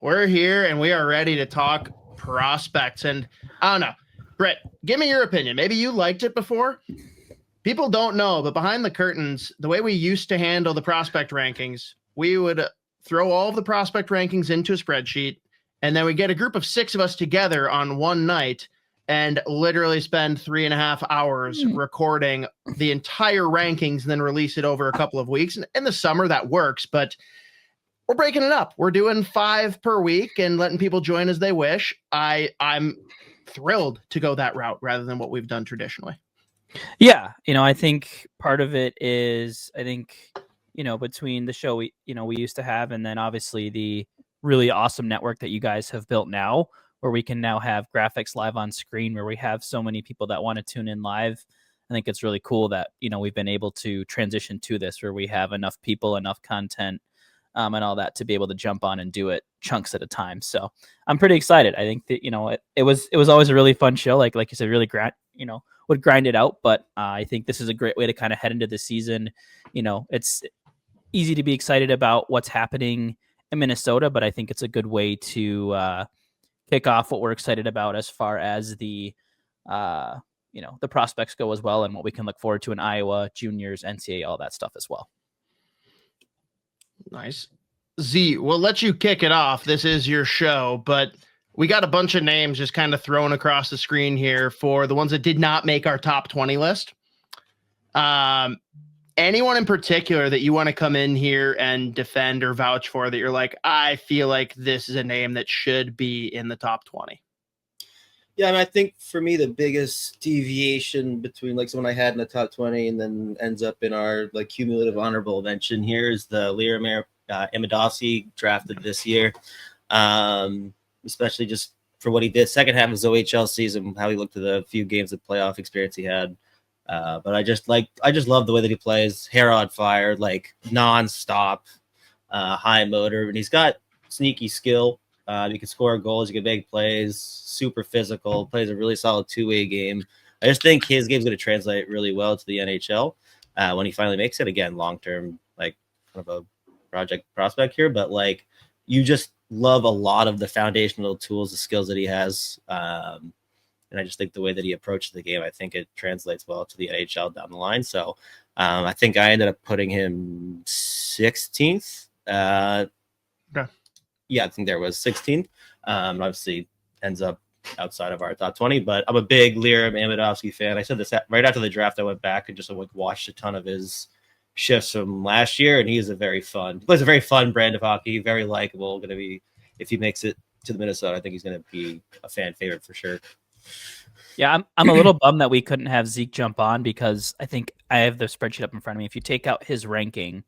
We're here and we are ready to talk prospects. And I don't know, Britt, give me your opinion. Maybe you liked it before. People don't know, but behind the curtains, the way we used to handle the prospect rankings, we would throw all of the prospect rankings into a spreadsheet, and then we get a group of 6 of us together on one night and literally spend 3.5 hours recording the entire rankings and then release it over a couple of weeks. And in the summer, that works, but we're breaking it up. We're doing 5 per week and letting people join as they wish. I'm thrilled to go that route rather than what we've done traditionally. Yeah, I think part of it is, between the show we used to have and then obviously the really awesome network that you guys have built now, where we can now have graphics live on screen, where we have so many people that want to tune in live. I think it's really cool that, we've been able to transition to this where we have enough people, enough content, and all that to be able to jump on and do it chunks at a time. So I'm pretty excited. I think that, it was always a really fun show. Like you said, really would grind it out. But I think this is a great way to kind of head into the season. It's easy to be excited about what's happening in Minnesota, but I think it's a good way to kick off what we're excited about as far as the prospects go as well, and what we can look forward to in Iowa, juniors, NCAA, all that stuff as well. Nice. Z, we'll let you kick it off. This is your show, but we got a bunch of names just kind of thrown across the screen here for the ones that did not make our top 20 list. Anyone in particular that you want to come in here and defend or vouch for that you're like, I feel like this is a name that should be in the top 20? Yeah, I think for me, the biggest deviation between like someone I had in the top 20 and then ends up in our like cumulative honorable mention here is the Liram Amadasi drafted this year. Especially just for what he did second half of his OHL season, how he looked at the few games of playoff experience he had. But I just love the way that he plays, hair on fire, like nonstop, high motor, and he's got sneaky skill. He can score goals, he can make plays, super physical, plays a really solid two-way game. I just think his game's going to translate really well to the NHL when he finally makes it. Again, long-term, like kind of a project prospect here, but like you just love a lot of the foundational tools, the skills that he has. And I just think the way that he approached the game, I think it translates well to the NHL down the line. So I think I ended up putting him 16th. Okay. Yeah, I think there was 16th. Obviously ends up outside of our top 20, but I'm a big Liram Amadovsky fan. I said this right after the draft. I went back and just watched a ton of his shifts from last year, and he plays a very fun brand of hockey, very likable. Going to be, if he makes it to the Minnesota, I think he's going to be a fan favorite for sure. Yeah, I'm a little bummed that we couldn't have Zeke jump on, because I think I have the spreadsheet up in front of me. If you take out his ranking,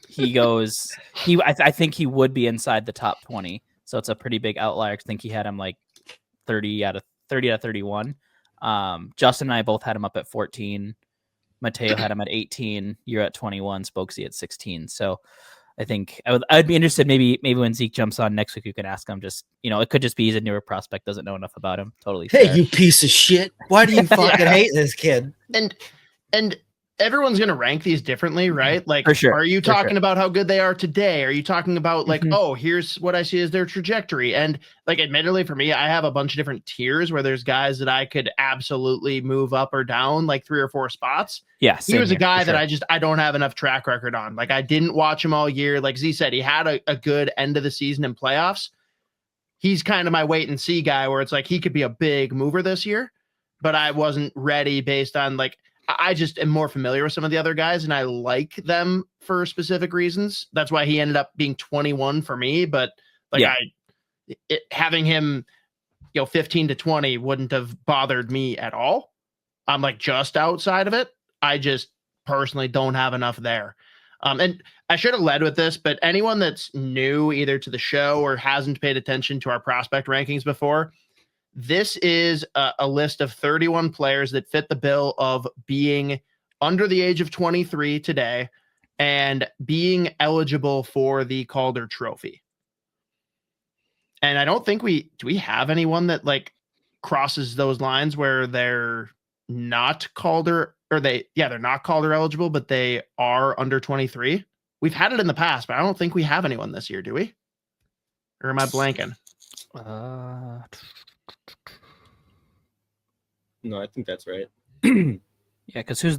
he goes. I think he would be inside the top 20. So it's a pretty big outlier. I think he had him like 30 out of 31. Justin and I both had him up at 14. Mateo had him at 18. You're at 21. Spokesy at 16. So I think I'd be interested. Maybe when Zeke jumps on next week, you can ask him. Just it could just be he's a newer prospect, doesn't know enough about him. Totally. Hey, fair. you piece of shit! Why do you fucking hate this kid? And everyone's going to rank these differently, right? Like, for sure. Are you talking about how good they are today? Are you talking about like, oh, here's what I see as their trajectory? And like, admittedly for me, I have a bunch of different tiers where there's guys that I could absolutely move up or down like 3 or 4 spots. Yeah. He was a guy that I don't have enough track record on. Like, I didn't watch him all year. Like Z said, he had a good end of the season in playoffs. He's kind of my wait and see guy where it's like, he could be a big mover this year, but I wasn't ready based on like, I just am more familiar with some of the other guys and I like them for specific reasons. That's why he ended up being 21 for me. But like having him, 15 to 20 wouldn't have bothered me at all. I'm like just outside of it. I just personally don't have enough there. And I should have led with this, but anyone that's new either to the show or hasn't paid attention to our prospect rankings before, this is a list of 31 players that fit the bill of being under the age of 23 today and being eligible for the Calder Trophy. And I don't think do we have anyone that like crosses those lines where they're not Calder or they're not Calder eligible, but they are under 23. We've had it in the past, but I don't think we have anyone this year, do we? Or am I blanking? No, I think that's right. Yeah, because I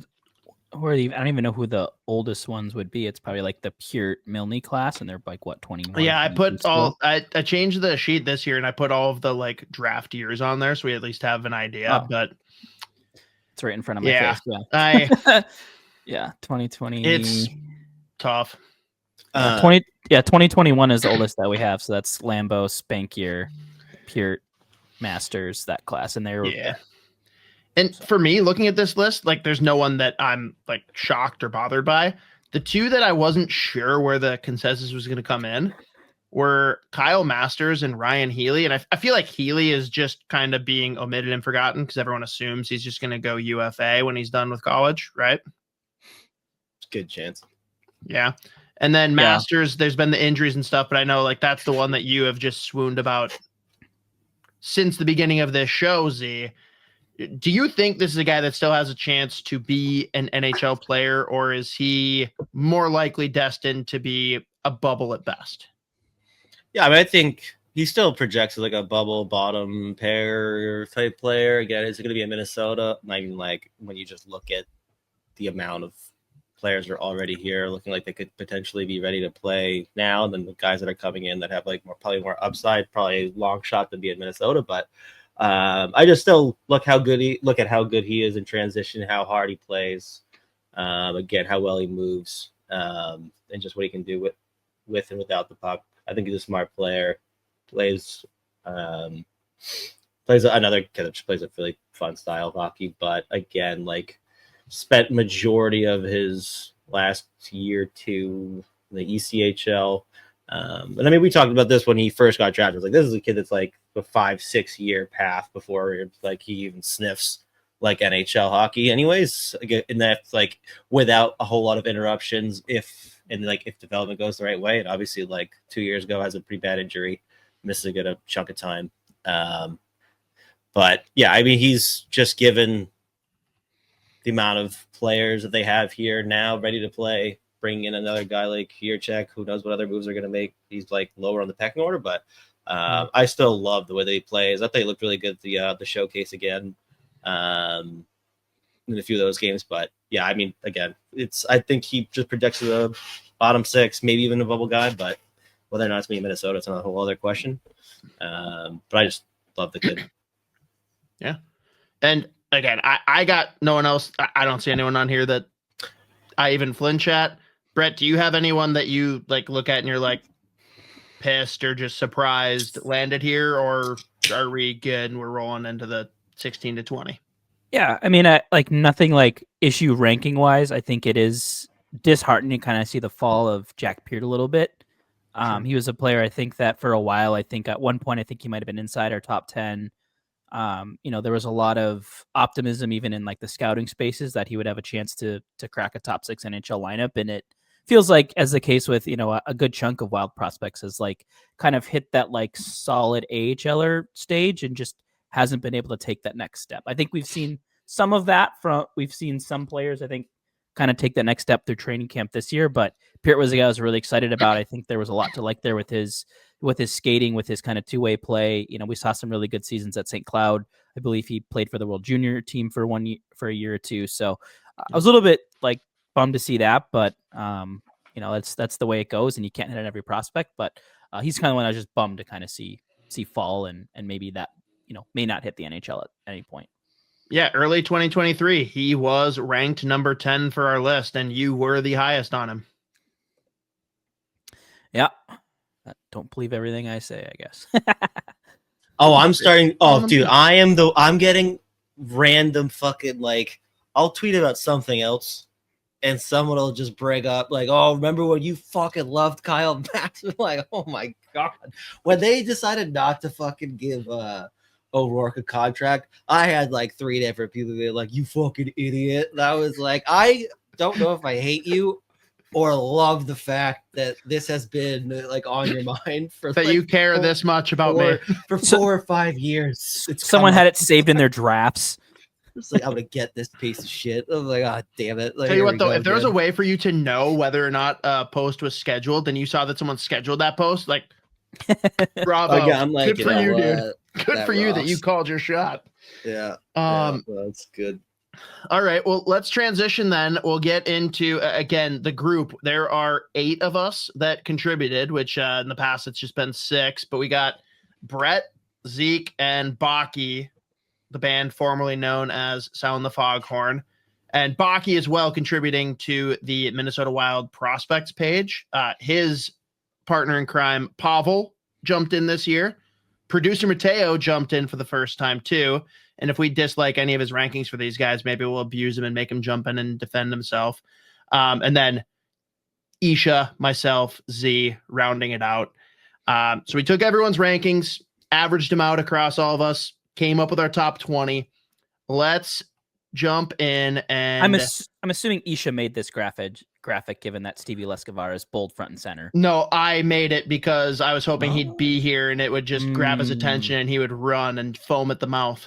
don't even know who the oldest ones would be. It's probably like the pure Milne class, and they're like what 21. Yeah, I 22 put still? all. I changed the sheet this year, and I put all of the like draft years on there, so we at least have an idea. Oh. But It's right in front of my yeah, face. Yeah, yeah, 2020. it's tough. 2021 is the oldest that we have, so that's Lambeau, Spankier, Pure, Masters, that class, and they're Yeah. And for me, looking at this list, like there's no one that I'm like shocked or bothered by. The two that I wasn't sure where the consensus was going to come in were Kyle Masters and Ryan Healy. And I feel like Healy is just kind of being omitted and forgotten because everyone assumes he's just going to go UFA when he's done with college, right? Good chance. Yeah. And then Masters, there's been the injuries and stuff, but I know like that's the one that you have just swooned about since the beginning of this show, Z. Do you think this is a guy that still has a chance to be an NHL player, or is he more likely destined to be a bubble at best? Yeah, I mean, I think he still projects as like a bubble bottom pair type player. Again, is it going to be in Minnesota? I mean, like when you just look at the amount of players that are already here, looking like they could potentially be ready to play now, than the guys that are coming in that have like probably more upside, probably a long shot to be in Minnesota, but. I just still look at how good he is in transition, how hard he plays, again, how well he moves, and just what he can do with and without the puck. I think he's a smart player. Plays another kid that plays a really fun style of hockey, but again, like spent majority of his last year to the ECHL. And I mean, we talked about this when he first got drafted. It's like, this is a kid that's like a 5-6 year path before like he even sniffs like NHL hockey anyways. And that's like without a whole lot of interruptions if development goes the right way. And obviously like 2 years ago has a pretty bad injury, misses a good chunk of time. But yeah, I mean, he's just given the amount of players that they have here now ready to play. Bring in another guy like Yurchek, who knows what other moves are going to make. He's like lower on the pecking order, but I still love the way that he plays. I thought he looked really good at the showcase again in a few of those games. But yeah, I mean, again, I think he just projects to the bottom six, maybe even a bubble guy. But whether or not it's going to be Minnesota, it's a whole other question. But I just love the kid. Yeah, and again, I got no one else. I don't see anyone on here that I even flinch at. Brett, do you have anyone that you like look at and you're like pissed or just surprised landed here, or are we good and we're rolling into the 16 to 20? Yeah, I mean, like nothing like issue ranking wise. I think it is disheartening to kind of see the fall of Jack Peart a little bit. He was a player, I think, that for a while, I think at one point, I think he might have been inside our top 10. There was a lot of optimism even in like the scouting spaces that he would have a chance to crack a top 6 NHL lineup. And it feels like, as the case with, a good chunk of Wild prospects, has like kind of hit that like solid AHLer stage and just hasn't been able to take that next step. I think we've seen some of that we've seen some players, I think, kind of take that next step through training camp this year, but Peart was a guy I was really excited about. I think there was a lot to like there with his skating, with his kind of two-way play. We saw some really good seasons at St. Cloud. I believe he played for the World Junior team for a year or two. So I was a little bit like bummed to see that, but that's the way it goes, and you can't hit on every prospect. But he's kind of one I was just bummed to kind of see fall, and maybe that may not hit the NHL at any point. Yeah, early 2023, he was ranked number 10 for our list, and you were the highest on him. Yeah. Don't believe everything I say, I guess. I'm starting. Oh, dude, I'm getting random fucking like, I'll tweet about something else and someone will just bring up like, oh, remember when you fucking loved Kyle Max? Like, oh my God. When they decided not to fucking give O'Rourke a contract, I had like 3 different people be like, you fucking idiot. And I was like, I don't know if I hate you or love the fact that this has been like on your mind for that, like, you care this much about me for 4 or 5 years. Someone had it saved in their drafts. It's like, I'm gonna get this piece of shit. I was like, oh damn it. Like, tell you what though, if there was a way for you to know whether or not a post was scheduled and you saw that someone scheduled that post, like Bravo. Again, I'm like, Good for you, dude. Good that for you that rocks. you called your shot. Yeah. That's good. All right. Well, let's transition then. We'll get into, again, the group. There are 8 of us that contributed, which in the past it's just been 6. But we got Brett, Zeke, and Baki, the band formerly known as Sound the Foghorn. And Baki as well contributing to the Minnesota Wild prospects page. His partner in crime, Pavel, jumped in this year. Producer Mateo jumped in for the first time too. And if we dislike any of his rankings for these guys, maybe we'll abuse him and make him jump in and defend himself. And then Isha, myself, Z, rounding it out. So we took everyone's rankings, averaged them out across all of us, came up with our top 20. Let's jump in and I'm assuming Isha made this graphic given that Stevie Lescavar is bold front and center. No, I made it because I was hoping he'd be here and it would just grab his attention and he would run and foam at the mouth.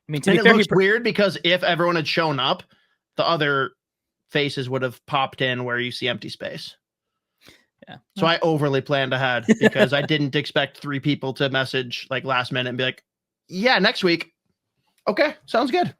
I mean, and it looks weird because if everyone had shown up, the other faces would have popped in where you see empty space. Yeah. So I overly planned ahead because I didn't expect 3 people to message like last minute and be like, yeah, next week. Okay, sounds good.